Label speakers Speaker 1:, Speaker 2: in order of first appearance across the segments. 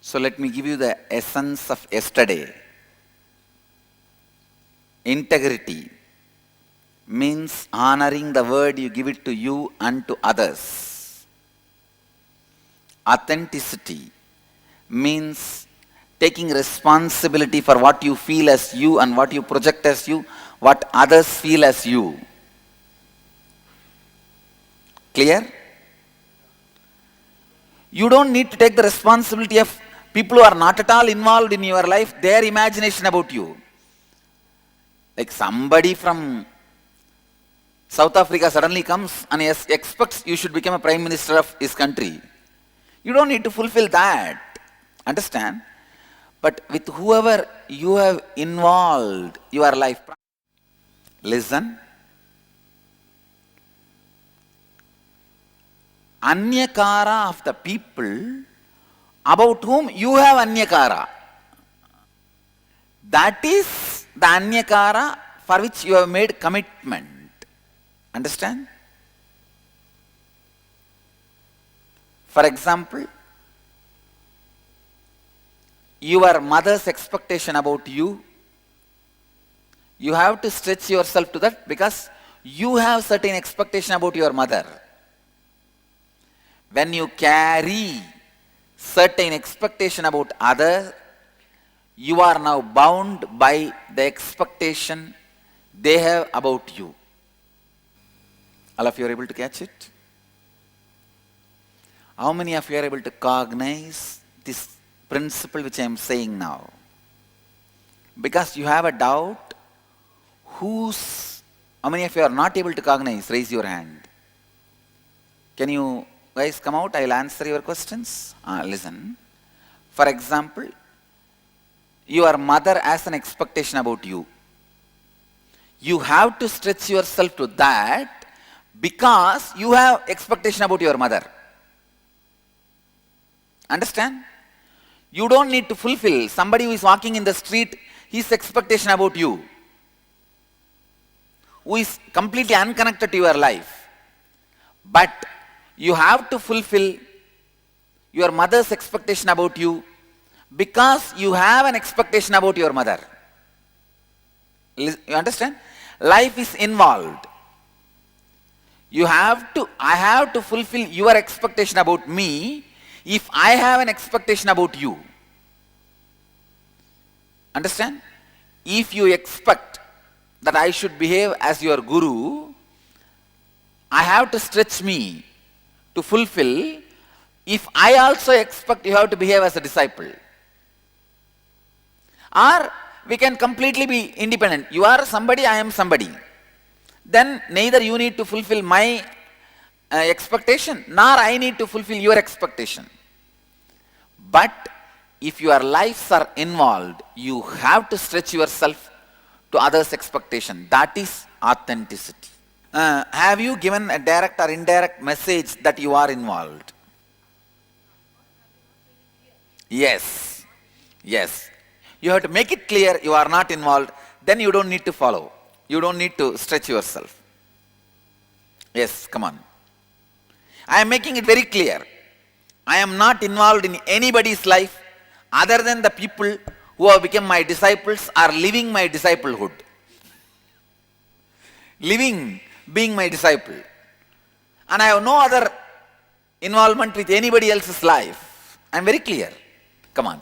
Speaker 1: So let me give you the essence of yesterday. Integrity means honoring the word you give it to you and to others. Authenticity means taking responsibility for what you feel as you and what you project as you, what others feel as you. Clear? You don't need to take the responsibility of people who are not at all involved in your life, their imagination about you. Like somebody from South Africa suddenly comes and expects you should become a prime minister of his country. You don't need to fulfill that. Understand? But with whoever you have involved your life, listen. Anyakara of the people about whom you have anyakara. That is the anyakara for which you have made commitment. Understand? For example, your mother's expectation about you, you have to stretch yourself to that because you have certain expectation about your mother. When you carry certain expectation about others, you are now bound by the expectation they have about you. All of you are able to catch it? How many of you are able to cognize this principle which I am saying now? Because you have a doubt, how many of you are not able to cognize? Raise your hand. Can you guys come out? I will answer your questions. Listen. For example, your mother has an expectation about you. You have to stretch yourself to that because you have expectation about your mother. Understand? You don't need to fulfill somebody who is walking in the street his expectation about you, who is completely unconnected to your life. But you have to fulfill your mother's expectation about you because you have an expectation about your mother. You understand? Life is involved. I have to fulfill your expectation about me if I have an expectation about you. Understand? If you expect that I should behave as your guru, I have to stretch me to fulfill if I also expect you have to behave as a disciple. Or we can completely be independent. You are somebody, I am somebody. Then neither you need to fulfill my expectation, nor I need to fulfill your expectation. But if your lives are involved, you have to stretch yourself to others' expectation. That is authenticity. Have you given a direct or indirect message that you are involved? Yes. Yes. You have to make it clear you are not involved. Then you don't need to follow. You don't need to stretch yourself. Yes, come on. I am making it very clear. I am not involved in anybody's life other than the people who have become my disciples or living my disciplehood. Living, being my disciple. And I have no other involvement with anybody else's life. I am very clear. Come on.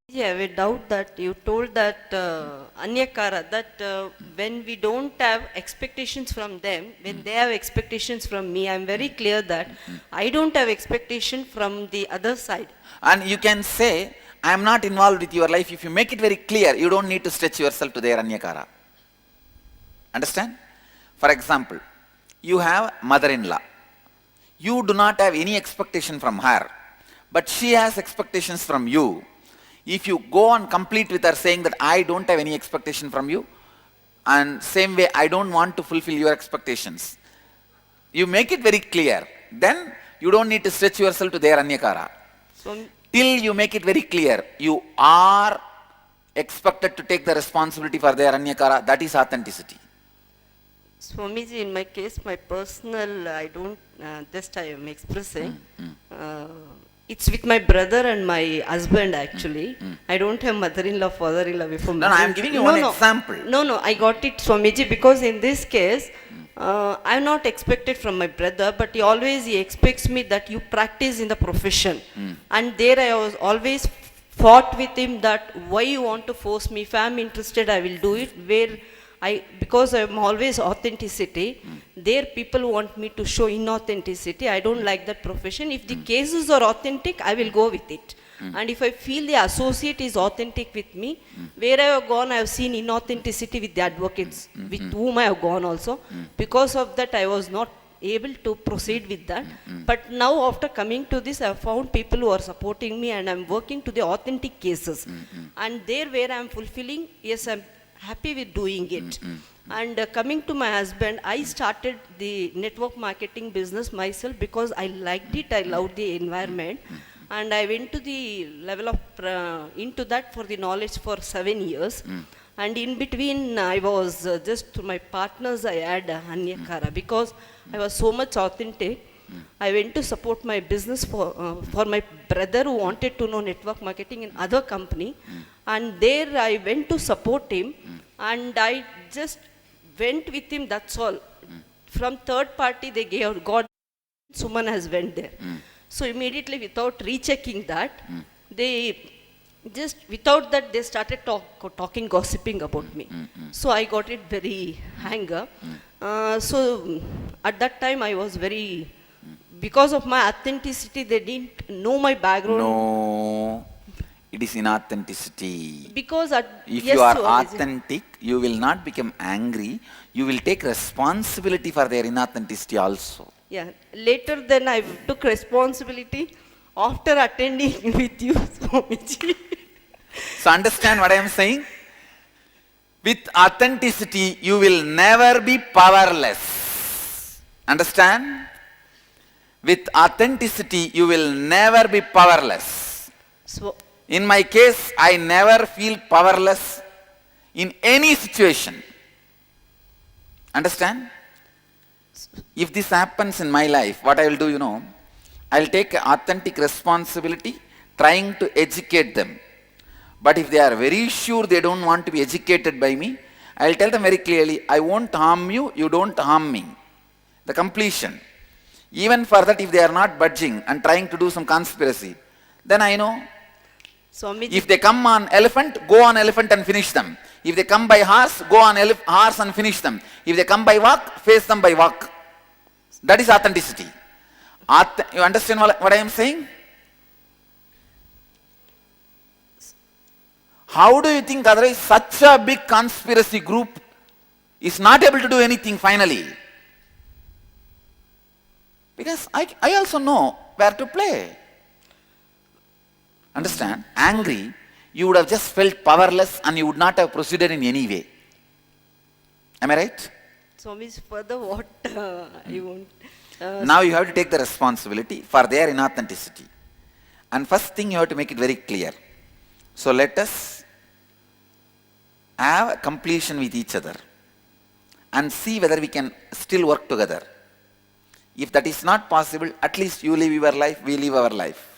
Speaker 2: Yeah, I have a doubt that you told that Anyakara, that when we don't have expectations from them, when they have expectations from me, I am very clear that I don't have expectation from the other side.
Speaker 1: And you can say, I am not involved with your life. If you make it very clear, you don't need to stretch yourself to their Anyakara. Understand? For example, you have mother-in-law. You do not have any expectation from her, but she has expectations from you. If you go on complete with her saying that I don't have any expectation from you, and same way I don't want to fulfill your expectations, you make it very clear, then you don't need to stretch yourself to their Anyakara. Till you make it very clear, you are expected to take the responsibility for their Anyakara. That is authenticity.
Speaker 2: Swamiji, in my case, my personal, I don't, just I am expressing. It's with my brother and my husband actually. I don't have mother-in-law, father-in-law before
Speaker 1: No, no, I'm
Speaker 2: marriage.
Speaker 1: giving you one example.
Speaker 2: No, I got it Swamiji because in this case, I'm not expected from my brother, but he expects me that you practice in the profession. And there I was always fought with him that why you want to force me, if I'm interested I will do it, because I'm always authenticity, there people want me to show inauthenticity. I don't like that profession. If the cases are authentic, I will go with it. And if I feel the associate is authentic with me, where I have gone, I have seen inauthenticity with the advocates, with whom I have gone also. Because of that, I was not able to proceed with that. But now after coming to this, I have found people who are supporting me and I'm working to the authentic cases. And there where I'm fulfilling, yes, I'm happy with doing it. And coming to my husband, I started the network marketing business myself because I liked it, I loved the environment. And I went to the level of, into that for the knowledge for 7 years. And in between, I was just to my partners, I had Anyakara because I was so much authentic. I went to support my business for my brother who wanted to know network marketing in other company. And there I went to support him and I just went with him, that's all. From third party, they gave, God, Suman has went there. So immediately without rechecking that, they just, without that, they started talking, gossiping about me. So I got it very anger. So at that time I was very, because of my authenticity, they didn't know my background.
Speaker 1: No, it is inauthenticity.
Speaker 2: Because
Speaker 1: If
Speaker 2: yes,
Speaker 1: you are
Speaker 2: Swamiji.
Speaker 1: authentic, you will not become angry. You will take responsibility for their inauthenticity also.
Speaker 2: Yeah, later then I took responsibility after attending with you, Swamiji.
Speaker 1: So understand what I am saying? With authenticity, you will never be powerless. Understand? With authenticity, you will never be powerless.
Speaker 2: So,
Speaker 1: In my case, I never feel powerless in any situation. Understand? If this happens in my life, what I will do, I'll take authentic responsibility trying to educate them. But if they are very sure they don't want to be educated by me, I'll tell them very clearly, I won't harm you, you don't harm me. The completion. Even for that, if they are not budging and trying to do some conspiracy, then I know.
Speaker 2: Swamiji,
Speaker 1: If they come on elephant, go on elephant and finish them. If they come by horse, go on horse and finish them. If they come by walk, face them by walk. That is authenticity. You understand what I am saying? How do you think otherwise such a big conspiracy group is not able to do anything finally? Because I also know where to play. Understand? Angry, you would have just felt powerless and you would not have proceeded in any way. Am I right?
Speaker 2: Swamiji, further what I want.
Speaker 1: Now you have to take the responsibility for their inauthenticity. And first thing you have to make it very clear. So let us have a completion with each other and see whether we can still work together. If that is not possible, at least you live your life, we live our life.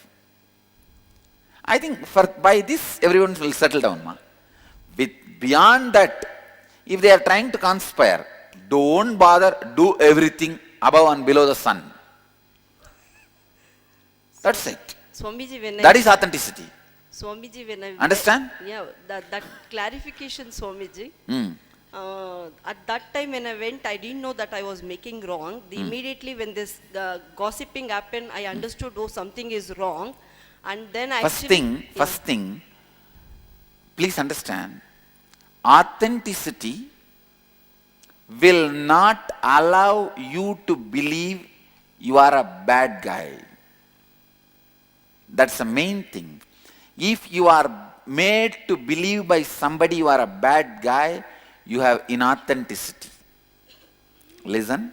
Speaker 1: I think by this everyone will settle down. Beyond that, if they are trying to conspire, don't bother, do everything above and below the sun. That's it.
Speaker 2: Swamiji,
Speaker 1: That is authenticity.
Speaker 2: Swamiji, when I
Speaker 1: Understand?
Speaker 2: Yeah, that clarification, Swamiji.
Speaker 1: Hmm.
Speaker 2: At that time when I went, I didn't know that I was making wrong. Immediately when this gossiping happened, I understood, oh, something is wrong. And then
Speaker 1: First thing, please understand, authenticity will not allow you to believe you are a bad guy. That's the main thing. If you are made to believe by somebody you are a bad guy, you have inauthenticity. Listen,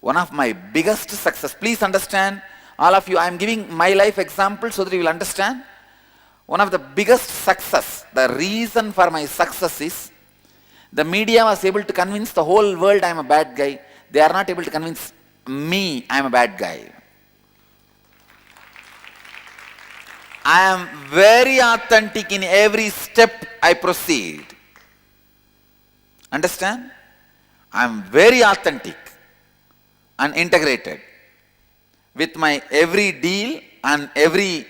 Speaker 1: one of my biggest success, please understand, all of you, I am giving my life example so that you will understand. One of the biggest success, the reason for my success is, the media was able to convince the whole world I am a bad guy. They are not able to convince me I am a bad guy. I am very authentic in every step I proceed. Understand? I am very authentic and integrated with my every deal and every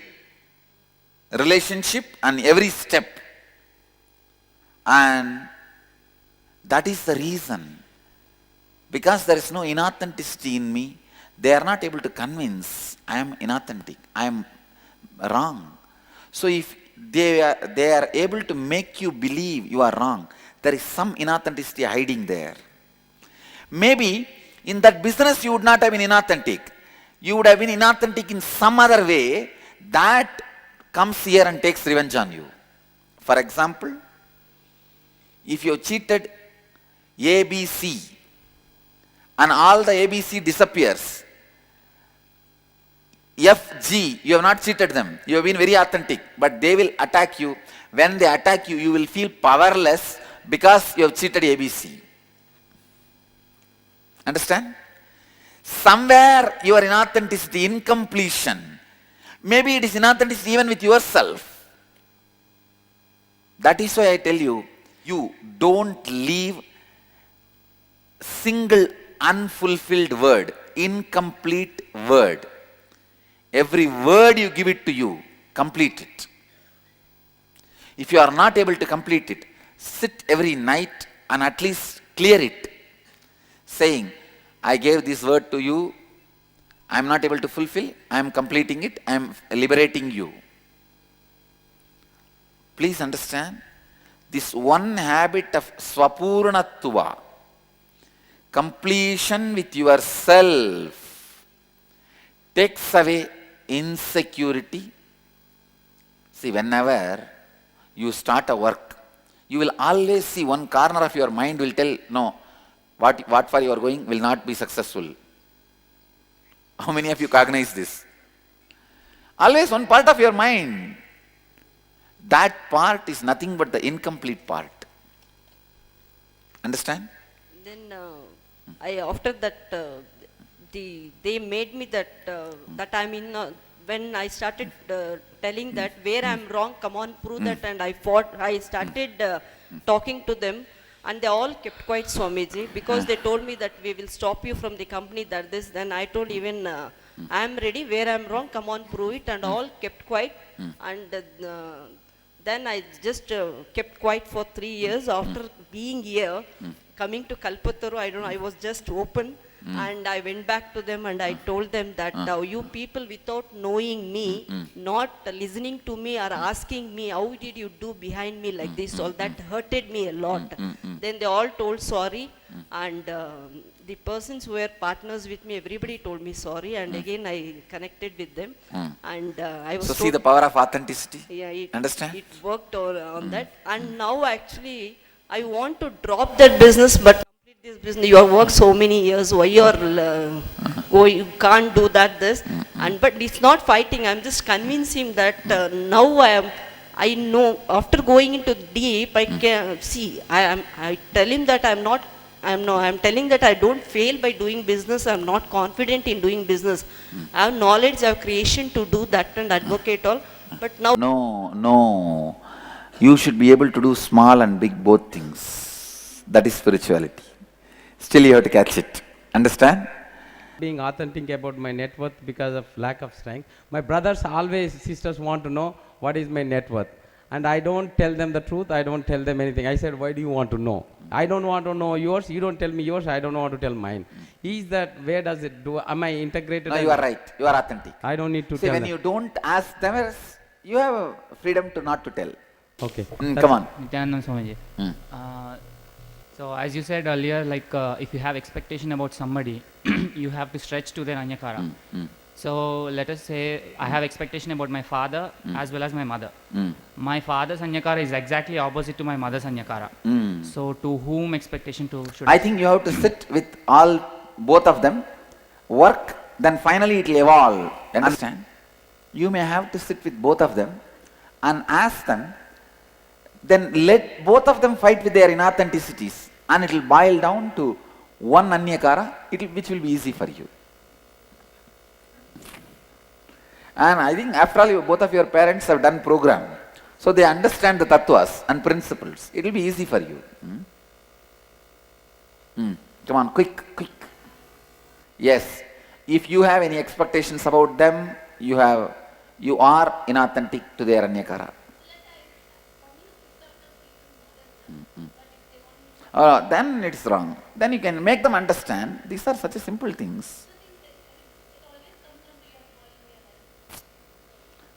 Speaker 1: relationship and every step. And that is the reason. Because there is no inauthenticity in me, they are not able to convince I am inauthentic, I am wrong. So if they are able to make you believe you are wrong, there is some inauthenticity hiding there. Maybe in that business you would not have been inauthentic. You would have been inauthentic in some other way that comes here and takes revenge on you. For example, if you cheated ABC and all the ABC disappears, FG, you have not cheated them. You have been very authentic, but they will attack you. When they attack you, you will feel powerless because you have cheated ABC. Understand? Somewhere your inauthenticity, incompletion. Maybe it is inauthenticity even with yourself. That is why I tell you, you don't leave single unfulfilled word, incomplete word. Every word you give it to you, complete it. If you are not able to complete it, sit every night and at least clear it, saying, I gave this word to you, I am not able to fulfill, I am completing it, I am liberating you. Please understand, this one habit of swapurnatva, completion with yourself, takes away insecurity. See, whenever you start a work, you will always see one corner of your mind will tell, no, what for you are going will not be successful. How many of you cognize this? Always one part of your mind. That part is nothing but the incomplete part. Understand?
Speaker 2: Then after that, they made me that I'm in. When I started telling that where I'm wrong, come on, prove that, and I started talking to them, and they all kept quiet, Swamiji, because they told me that we will stop you from the company, that this. Then I told even I'm ready, where I'm wrong, come on, prove it, and all kept quiet, and then I just kept quiet for 3 years. After being here, coming to Kalpataru, I was just open. And I went back to them and I told them that you people, without knowing me, not listening to me or asking me, how did you do behind me like this? All that hurted me a lot. Then they all told sorry, and the persons who were partners with me, everybody told me sorry, and again I connected with them. And I was
Speaker 1: So see the power of authenticity.
Speaker 2: yeah,
Speaker 1: Understand?
Speaker 2: it worked on that. And now actually I want to drop that business, but this business, you have worked so many years, why you can't do that, and but it's not fighting, I'm just convincing that now I know, after going into deep, I can see, I tell him that I'm telling that I don't fail by doing business, I'm not confident in doing business, I have knowledge, I have creation to do that and advocate all, but now.
Speaker 1: No. You should be able to do small and big both things. That is spirituality. Still you have to catch it. Understand?
Speaker 3: Being authentic about my net worth because of lack of strength. My brothers always, sisters want to know what is my net worth. And I don't tell them the truth, I don't tell them anything. I said, why do you want to know? I don't want to know yours, you don't tell me yours, I don't want to tell mine. Is that, where does it do? Am I integrated?
Speaker 1: No, you are right. You are authentic.
Speaker 3: I don't need to
Speaker 1: See,
Speaker 3: tell
Speaker 1: when
Speaker 3: them.
Speaker 1: you don't ask them, you have freedom to not to tell.
Speaker 3: Okay.
Speaker 1: Come on.
Speaker 4: Nityanand Swamiji. So as you said earlier, like if you have expectation about somebody, you have to stretch to their anyakara. So let us say I have expectation about my father as well as my mother. My father's anyakara is exactly opposite to my mother's anyakara. So to whom expectation to should
Speaker 1: I think you have to sit with both of them, work, then finally it will evolve. Understand? You may have to sit with both of them and ask them, then let both of them fight with their inauthenticities, and it will boil down to one anyakara, which will be easy for you. And I think after all, both of your parents have done program. So they understand the tattvas and principles. It will be easy for you. Come on, quick. Yes. If you have any expectations about them, you are inauthentic to their Anyakara. Then it's wrong. Then you can make them understand. These are such a simple things.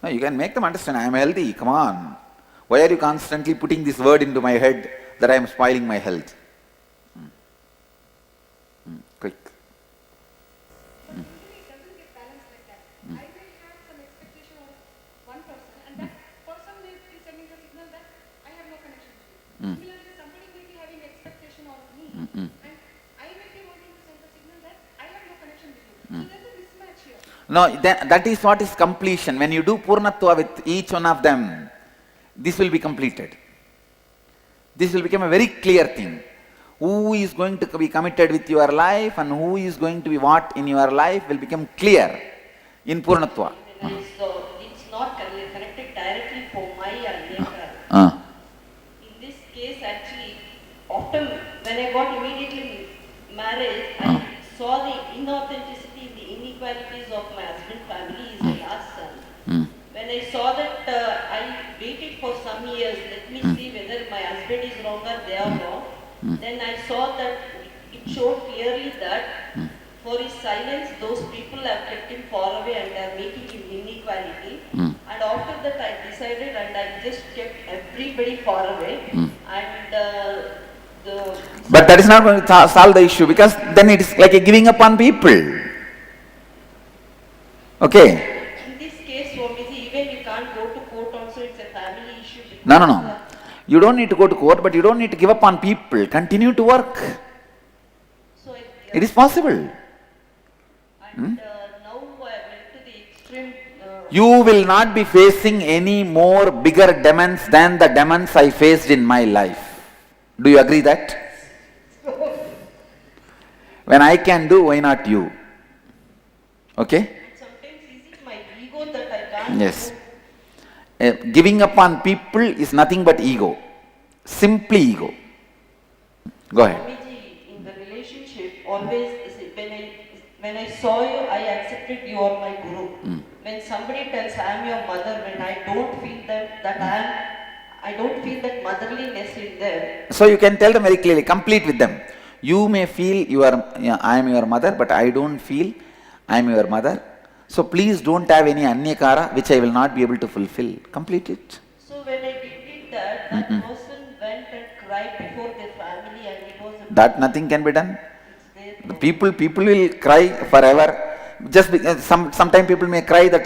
Speaker 1: No, you can make them understand. I am healthy. Come on. Why are you constantly putting this word into my head that I am spoiling my health? Quick.
Speaker 5: It doesn't get balanced like that. I may have some expectation of one person, and that person may be sending a signal that I have no connection with you. Similarly, somebody may be having expectation of me, and I may be wanting to send a signal that I have no connection with you. So there's a mismatch here.
Speaker 1: No, that is what is completion. When you do Purnatva with each one of them, this will be completed. This will become a very clear thing. Who is going to be committed with your life and who is going to be what in your life will become clear in Purnatva.
Speaker 2: So it's not connected directly for my Anyakara. In this case, actually, often when I got immediately married, I saw the inauthenticity, the inequalities of my husband's family. He's the last son. When I saw that, I waited for some years. Let me see whether my husband is wrong or they are wrong. Then I saw that it showed clearly that for his silence, those people have kept him far away and are making him inequality. And after that, I decided and I just kept everybody far away. And
Speaker 1: But that is not going to solve the issue, because then it is like a giving up on people. Okay?
Speaker 2: in this case, Swamiji, even you can't go to court also, it's a family issue.
Speaker 1: No. You don't need to go to court, but you don't need to give up on people. Continue to work.
Speaker 2: So
Speaker 1: It is possible.
Speaker 2: And now I went to the extreme.
Speaker 1: You will not be facing any more bigger demons than the demons I faced in my life. Do you agree that? When I can do, why not you? Okay?
Speaker 2: Sometimes is it my ego that I can't
Speaker 1: Yes.
Speaker 2: do?
Speaker 1: Giving up on people is nothing but ego. Simply ego. Go ahead.
Speaker 2: Swamiji, in the relationship, always when I saw you, I accepted you are my guru. When somebody tells I am your mother, when I don't feel I don't feel that motherliness in them.
Speaker 1: So you can tell them very clearly, complete with them. You may feel I am your mother, but I don't feel I am your mother. So please don't have any Anyakara which I will not be able to fulfill. Complete it.
Speaker 2: So when I did that, that person went and cried before their family and it was a
Speaker 1: That nothing can be done.
Speaker 2: it's their
Speaker 1: The people will cry forever. Just because sometimes people may cry that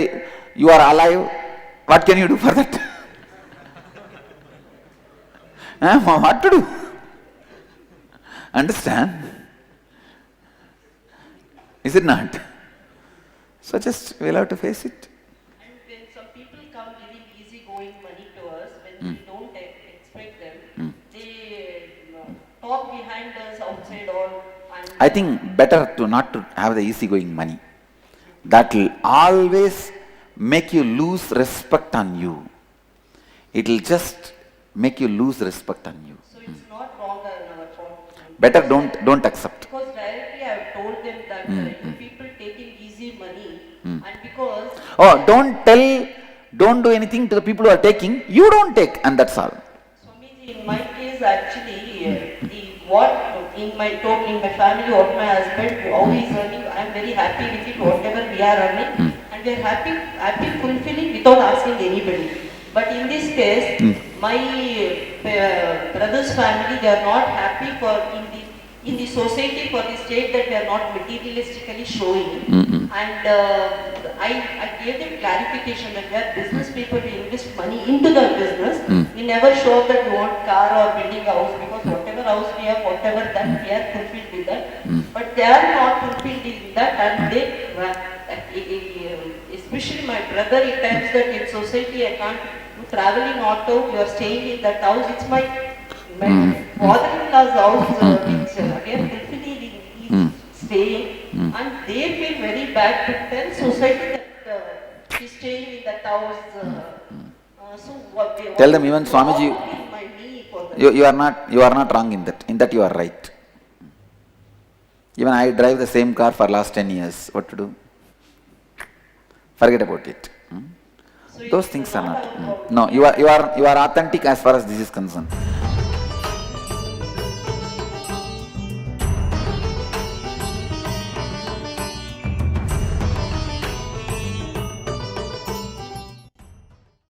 Speaker 1: you are alive. What can you do for that? What to do? Understand? Is it not? So just we'll have to face it.
Speaker 2: And when some people come giving easy-going money to us, when we don't expect them, they talk behind us outside all. And
Speaker 1: I think better to not to have the easygoing money. That will always make you lose respect on you. It will just make you lose respect on you.
Speaker 2: so it's not wrong on our part.
Speaker 1: Better don't accept.
Speaker 2: Because directly I have told them that you people taking easy money, and because
Speaker 1: Oh, don't do anything to the people who are taking. You don't take, and that's all.
Speaker 2: Swamiji, in my case, actually, in my family, what my husband, how he is earning, I am very happy with it, whatever we are earning, and we are happy fulfilling without asking anybody. But in this case, my brother's family, they are not happy in the society for the state that we are not materialistically showing. And I gave them clarification that we are business people, we invest money into the business. We never show that we want car or building house, because whatever house we have, whatever that we are fulfilled with that. But they are not fulfilled in that, and they, especially my brother, he tells that in society I can't, traveling auto, you are staying in that house, it's my father-in-law's house, which we are fulfilling in his staying, and they feel very bad to tell society that He's staying in that house. So what?
Speaker 1: Tell them even Swamiji,
Speaker 2: my knee for that.
Speaker 1: you are not wrong in that. In that you are right. Even I drive the same car for last 10 years. What to do? Forget about it.
Speaker 2: So
Speaker 1: Those
Speaker 2: it's
Speaker 1: things are
Speaker 2: not
Speaker 1: not.
Speaker 2: our problem.
Speaker 1: No, you are authentic as far as this is concerned.